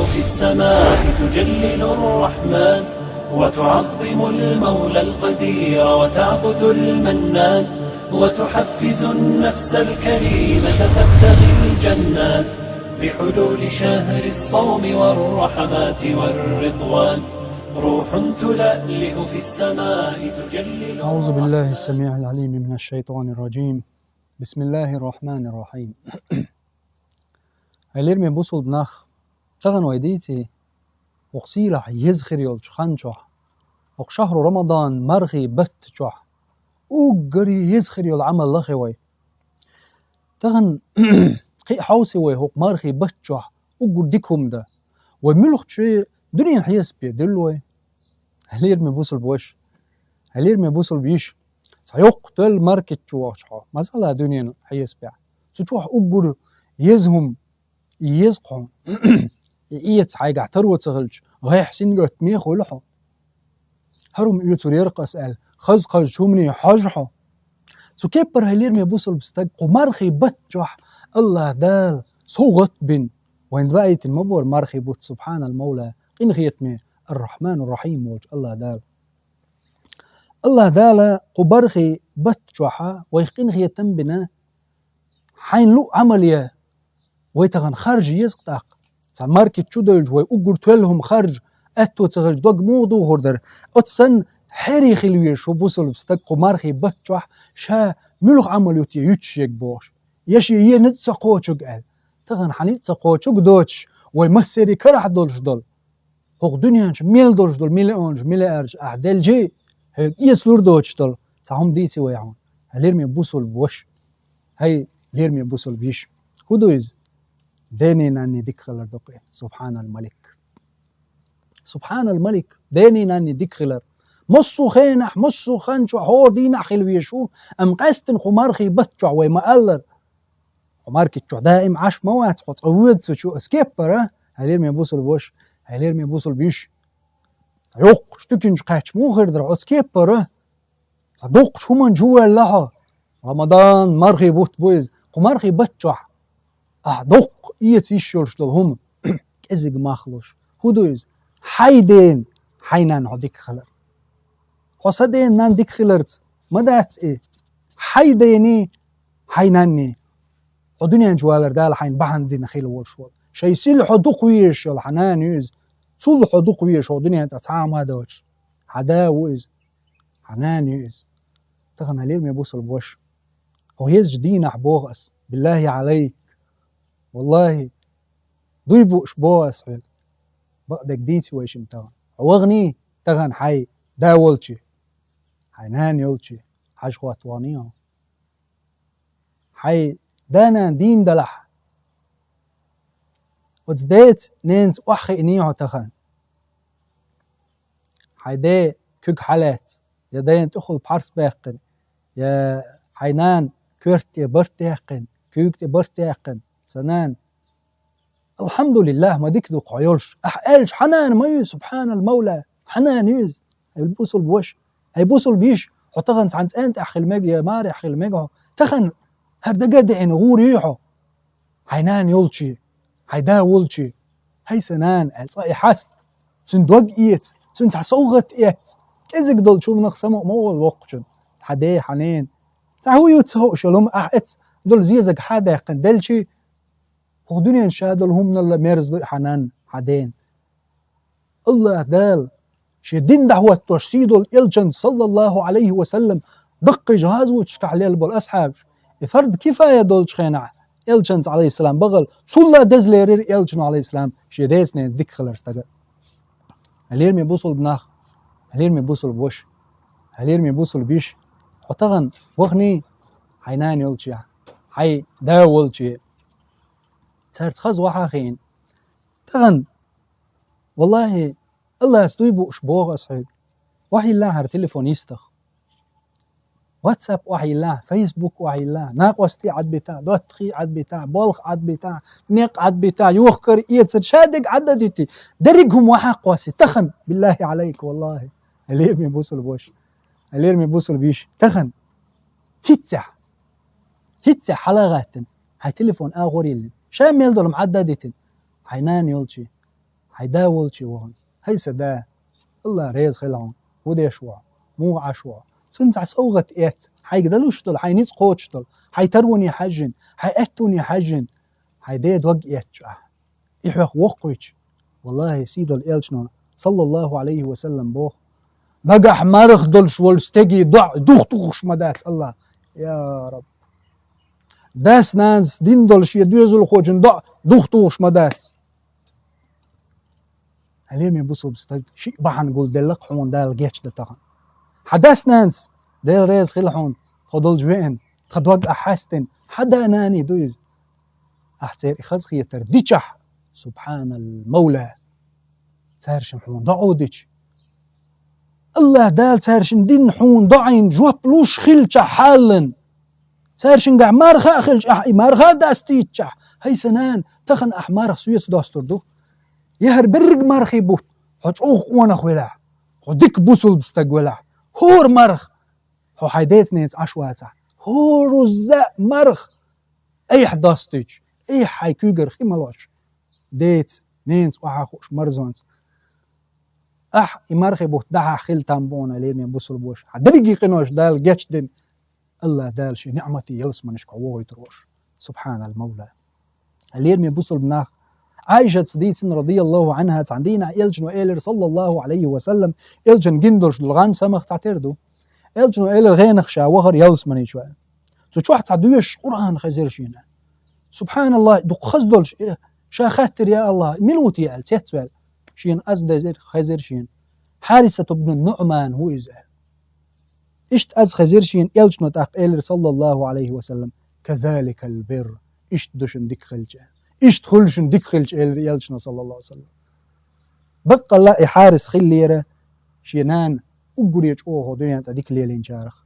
في السماء تجلل الرحمن وتعظم المولى القدير وتعبد المنان وتحفز النفس الكريمة تبتغي الجنات بحلول شهر الصوم والرحمات والرضوان روح تلألئ في السماء تجلل. أعوذ بالله السميع العليم من الشيطان الرجيم. بسم الله الرحمن الرحيم. أليرمي بوصل بناخ تغن ويديتي وقسيلة يزخر يولش خانجوح وقشهر رمضان مرغي بتجوح وقري يزخر يول عمل لخوي تغن قي حوسي ويهوق مرغي بتجوح وقر ديكم ده وملوخ شيء دنيا حيس بيدلوي أليرمي بوصل بوش أليرمي بوصل بيش سيقتل مركة جواشها مثلا دنيا حيس بيع تجوح وقر يزهم يزقهم إيت حاجة تروى تغلج غاي حسين قط ميخ ولحو هرم يوتور يرقص قال خزق شومني حاجحو سو كيبر هليرمي بوصل بستاق قمارخي بتجوح الله دال صوغت بن وين بقيت المبور مارخي بوت سبحان المولى قين غيتمي الرحمن الرحيم وج الله دال قبرخي بتجوحا ويقين غيتم بنا حين لو عمليه ويتغن خارج يسقطاق ماركت شودلج ويقول لهم خارج أتو تغلج دوغ موضوع هردر أتسن حري خلويش وبوصل بستق مارخي بتجوح شا ملوخ عمليوتي يتشيك بوش يشي ينتسقوشك قال تغن حنيتسقوشك دوتش ويمسري كرح دولش دول هوق دنيانش ميل دولش دول مليونج مليارج أعدال جي يسلور دوتش دول ساهم ديتي ويعون هليرمي بوصل بوش هاي ليرمي بوصل بيش هدويز ديني ناني ديكخلر دوقي سبحان الملك ديني ناني ديكخلر مصو خينح مصو خنشو هور دينا خلويشو ام قاستن خمارخي بتجوع ويما ألر خماركي تجوع دائم عاش موات خط عود شو اسكيبر هليرمي بوصل بوش هليرمي بوصل بيش يوق شتكنش قاش مو غير درع اسكيبر صدوق شو من جوا لها رمضان مارخي بوت بويز خمارخي بتجوع دوق يتيشورش لهم كزق ماخلوش هدويز حيدين حينان عديك خلر حسدين نان ديك خلرت مدات ايه حيديني حيناني ودنيا جوالر دال حين بحن دين خيل ورشول شي سيل حدوق ويش الحنان يز صل حدوق ويش ودنيا تتعام هذا وش حدا ويز حنان يز تغنى ليه يبوصل بوش ويز جدينا حبوغس بالله عليك والله ضيبو اشبوه اسعد بقدك ديتي ويش متغن وغني تغن حي داولتي حينان يولتي حاج خواتوانيها حي دانا دين دلح وتديت نينت وحي انيعو تغن حي دي كوك حالات يا دين تأخذ بحرس باقن يا حينان كورتي برتاقن كوكتي برتاقن سنان الحمد لله ما ديك دوق عيولش أحقالش حنان ما سبحان المولى حنان يز هيبوصل بوش هيبوصل بيش حطغن سعنت أنت أخي المجي يا ماري أخي المجي تخن هردقاد عين غور يحو حنان يولشي هيدا ولشي هي سنان الصاي حست سندوق إيت سنت حصوغت إيت كذا دول شو منخسمه مول وقتن حدي حنين تعهو يتسهو شلهم أحت دول زيزك حدا قندلشي دنيا نشاهد لهم من الله ميرز حنان حدين الله دال شدين دعوة ترشيد الإلجن صلى الله عليه وسلم دق جهاز وتشكع ليل بالأصحاب فرد كفاية دول خينع إلجن عليه السلام بغل صلى دزليرير إلجن عليه السلام شديس نين ذيك خلر استقل هليرمي بوصل بناخ هليرمي بوصل بوش هليرمي بوصل بيش وطغن وغني حينان يلجي حي داولجي صارت خز وحاخين تغن والله الله يستويبو اشبوغ أصحيق وحي الله هر تليفون يستخ واتساب وحي الله فيسبوك وحي الله ناقوستي عد بتاع دوتخي عد بتاع بولخ عد بتاع نيق عد بتاع يوخكر يتسر شادق عددتي درقهم وحاق واسي تخن بالله عليك والله اللي بوصل بوش اللي بوصل بيش تخن هتسع حلقات هاي تليفون آغوري اللي شامل دول معددتين حينان يولشي حيداول شي وهن هي سدا الله ريز خلعون ودي شوا مو عشوا تنزع صوغة إيت حيقدلوش دول حينيز قوتش دول حيتروني حجن حيأتوني حجن حيديد وق إيت إحوخ وقويش والله سيدو الإلشنا صلى الله عليه وسلم بوخ بقح مرخ دولش والستجي ضع دوخ دوخش مدات الله يا رب داس نانس دين دولش يدوزل خوجن ضع دوخ دوخش مدات عليهم يبصوا بستج شيء بحن قول دلق حون دال جيتش دتاهن حداس نانس ديل ريز خلحون خدول جوين خدوق أحاستن حدا ناني دويز أحتير إخذ خيتر ديشح سبحان المولى تارشن حون ضعودش الله دال تارشن دين حون ضعين جواب لوش خلشة حالن تارشن قع مارخا خلش مارخا داستيتشح هي سنان تخن أحمار سويس داستر دو يهر برق مارخي بوت حج أوخ وانا خويلع حدك بوصل بستقولع هور مرخ هو حيديت نيت عشواتا هور الزاء مرخ أي حداستيتش أي حي كوغر خيمالوش ديت نينس وحاخوش مرزونس إمارخي بوت دحا خيل تامبونا ليرمي بوصل بوش حدريقي قنوش دال جاتش دين الله دال شي نعمتي يلس منشك عووه يتروش سبحان المولى ليرمي بوصل بناخ عائشة صديق رضي الله عنها تعندينا إلجن وإيلر صلى الله عليه وسلم إلجن جندرش لغان سمخ تعتردو إلجن وإيلر غينخ شاوغر يلس مني شوية سو واحد تعدويش قرآن خزيرشينا سبحان الله دو خزدولش شا خاتر يا الله ملوتي يال تيتوال شين أزد خزيرشين حارثة بن النعمان هو إزال إشت أز خزيرشين إلجن وتاق إيلر صلى الله عليه وسلم كذلك البر إشت دوشن ديك خلجان إيش تخلشن ديك خلش يلشنا صلى الله عليه وسلم بقى الله حارس خليره شينان أقريج أوه دنيا تديك ليلين شارخ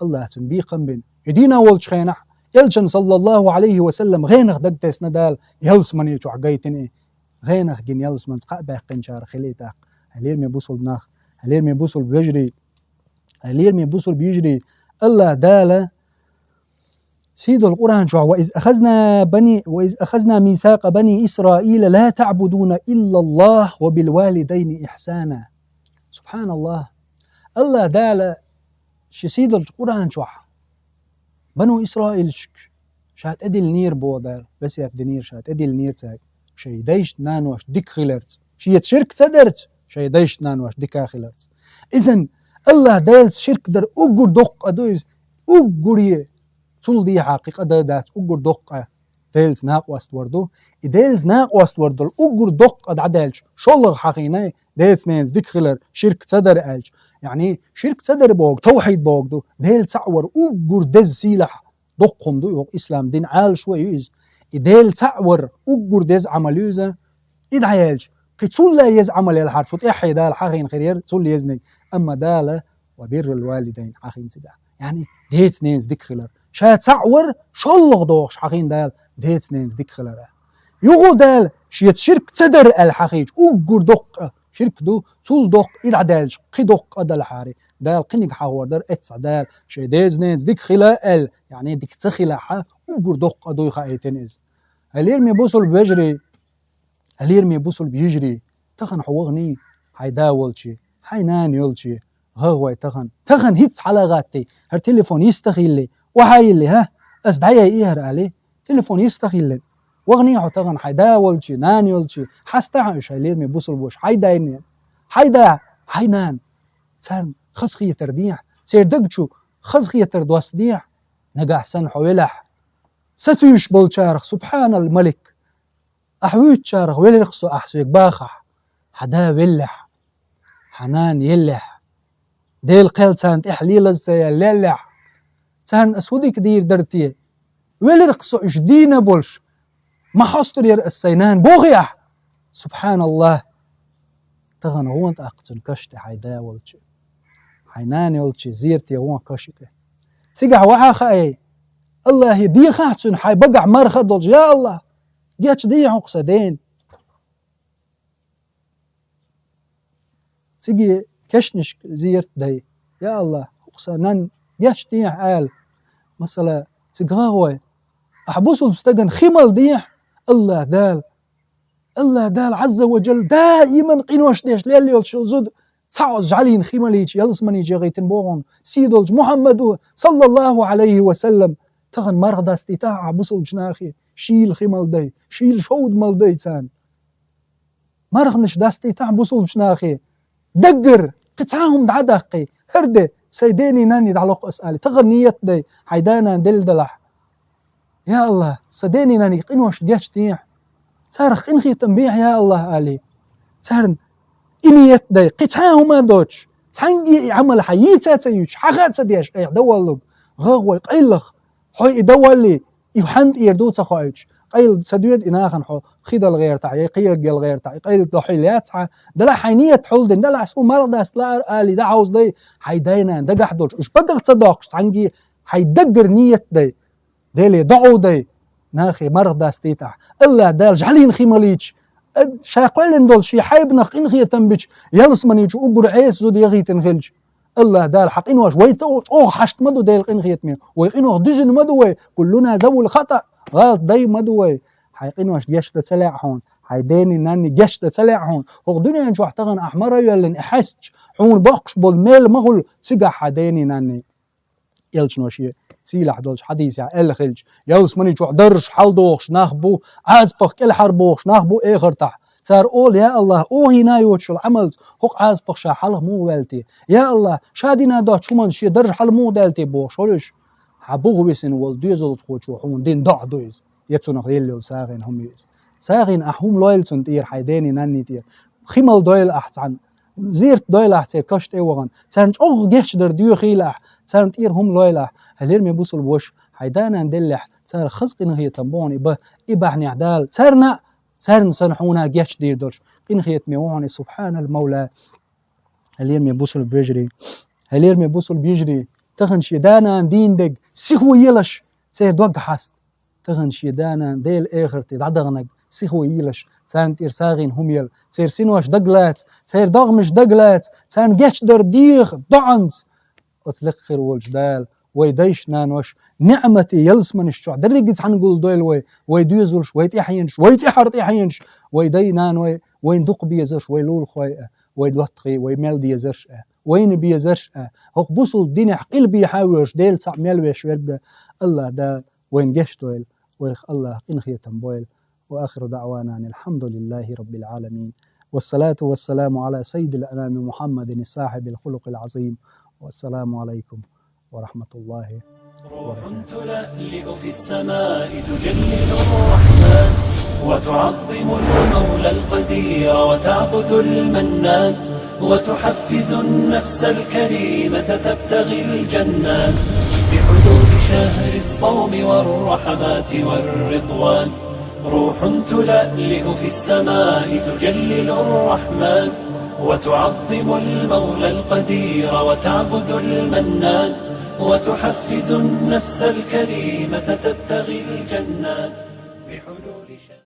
الله تنبيه قنبين يدينا ولش خينح يلشن صلى الله عليه وسلم غينخ دقتس ندال يلس من يشوع قيتني غينخ جن يلس من سقى باقين شارخ خليتاق هلير مي بوصل بناخ هلير مي بوصل بيجري هلير مي بوصل بيجري الله داله سيد القرآن شو وإذ أخذنا ميثاق بني إسرائيل لا تعبدون إلا الله وبالوالدين إحسانا سبحان الله الله دال سيد القرآن شو بنو إسرائيل شات أدي النير بودال بس يا نير شات أدي النير تاج شيء دايش نانوش ديك خلرت شيء شرك تدرت شيء دايش نانوش ديك خلرت إذن الله دال شرك در أجر دق أدويز أجريه تول دي حقيقة دات أجر دقة ديلز ناقوست وردو ديلز ناقوست وردو الأجر دقة دعدالش شلغ حقيقة ديلز نينز ديك خلر شرك تدر ألش يعني شرك تدر بوق توحيد بوق دو ديل تعور أجر دز سيلح دقهم دو يوق إسلام دين عال شوي يز ديل تعور أجر دز عمليوزة إدعيالش كي تول لا يز عمل الحرف صوت إحي دال حقين خير تول يزنك أما دالة وبر الوالدين حقين سدا يعني ديت نينز ديك خلر شات تعور شلغ دوغش حقين دال ديت نينز ديك خلره يغو دال شيت شرك تدر الحقيج أجر دق شرك دو تول دق إدعدالش قي دق أدل حاري دال قنق حاور در اتسع دال شي ديت نينز ديك خلا يعني ديك تخلاحة أجر دق أدو خايتنز هليرمي بوصل بيجري هليرمي بوصل بيجري تخن حوغني حيداولشي حينان يولشي غوي تخن هيتس على غاتي هر تليفون يستخيلي وحاي اللي ها أسدعي إيهر عليه تليفون يستخيلي وغنيعو تغن حيداولشي نان يولشي حاستعش هليرمي بوصل بوش حيداينين حينان تان خزخية ترديع سير دقشو خزخية تردوس ديع نقع سن حويلح ستوش بول شارخ سبحان الملك أحويت شارخ ويلرخصو أحسويك باخح حدا ويلح حنان يلح ديل قيل تانت إحليل الزيال للح تان أسودي كدير درتيه ويلرخصو إش دينا بولش ما حصتر ير السينان بوغيح سبحان الله تغن هو انت أقتل كشت حيدا ولتش حينان يولتش زيرتي هو كشته سيقع وحا خاي الله يدي خاحتن حي بقع مرخدلج يا الله جاتش دي عقصدين تيجي كشنش زيرت دي يا الله عقصنان جاتش دي عال مثلا تقاوي أحبوسو المستقن خمال ديح الله دال الله دال عز وجل دائما قينوش ديش ليلي والشو زود سعوز جعلين خيماليش يلسمني جيغيتن بوغن سيدولج محمد صلى الله عليه وسلم تغن مرغ داستيتاع بوصل جناخي شيل خيمال دي شيل شود مال دي تسان مرغ نش داستيتاع بوصل جناخي دقر قطعهم دعدقي هردي سيديني ناني دعلوق اسألي تغن نيت دي حيدانا دلدلح يا الله سديني ناني قينوش ديش تيح صارخ إنخي تنبيح يا الله آلي صارن إنيت دي قطعهم دوتش تانجي عمل حييتا تيوش حقات سديش اي دولوك غاوي قيلخ حوي دولي يحند يردو تخايش قيل سدود إناخن حو خيدا الغير تاعي قيل الغير تاعي قيل دوحيلات دلا حينية حولدن دلا عسو مرض اسلا آلي دا عاوز دي حيداينا دقح دوش اش بقى تصدقش تانجي حيدقر نيت دي ديلي دعو دي ناخي مرض داستيتع إلا دال جعلين خيماليش شاقلن دول شي حايبنا قنخي تنبش يلسمنيش وقر عيس زود يغي تنخلج إلا دال حق إنواش ويتو أو حشت مدو ديل قنخيت مين ويقينوه دزن مدوي كلنا زول خطأ غلط داي مدوي حيقينوش جشت تسلع هون حيديني ناني جشت تسلع هون هو دنيا انشو احتغن أحمر يلن احسج حون بقش بالميل مغل سقع حديني ناني يلش نوشي سيلح دولش حديث يا ال خلج يوس مني جو درش حلدوخش ناخبو عازبخ كل حربوخش ناخبو اخرتح صار اول يا الله او هنا يوتش العمل حق عازبخ شا حلق مو والتي يا الله شادينا دوت شو من شي درج حل مو دالتي بوخ شولش حبوغ ويسن ول دوزل تخوچو حون دين دع دوز يتسنخ يلو ساغين هم يز ساغين احوم لويل سنتير حيديني ناني تير خيمل دويل احسن زيرت دويل احسن كشت ايوغن سانج اوغ جيش در ديو خيلح سانت اير هم لويلح هلير مي بوصل بوش حيدانا ندلح صار خزق نهي تنبون إباحني عدال صارنا صارن سنحونا جيش دير درش إنخيت ميواني سبحان المولى هلير مي بوصل بيجري هلير مي بوصل بيجري تغن شيدانا دين دق سيخو يلش سير دوق حست تغن شيدانا ديل اخر تدعدغنق سيخو يلش سان تير ساغين هم يل سير سينوش دقلات سير دغمش دقلات سان جيش در ديخ ضعنز أطلق خير والجدال ويديش نانوش نعمتي يلسمن الشوع درجت حنقول دويل ويديزلش ويتحينش ويتحرت يحينش ويدي نانوي وين دق بيزرش ويلول خوي ويدوطقي ويمل ديزرش وين بيزرش هق بوصل دين حقيل بيحاولش ديل صع ملوش ورد الله دا وين جش دويل ويخ الله إنخيتم بويل وآخر دعوانا أن الحمد لله رب العالمين والصلاة والسلام على سيد الأنام محمد الصاحب الخلق العظيم والسلام عليكم ورحمة الله روح تلألئ في السماء تجلل الرحمن وتعظم المولى القدير وتعبد المنان وتحفز النفس الكريمة تبتغي الجنات بحلول شهر الصوم والرحمات والرضوان روح تلألئ في السماء تجلل الرحمن وتعظم المولى القدير وتعبد المنان وتحفز النفس الكريمة تبتغي الجنات بحلول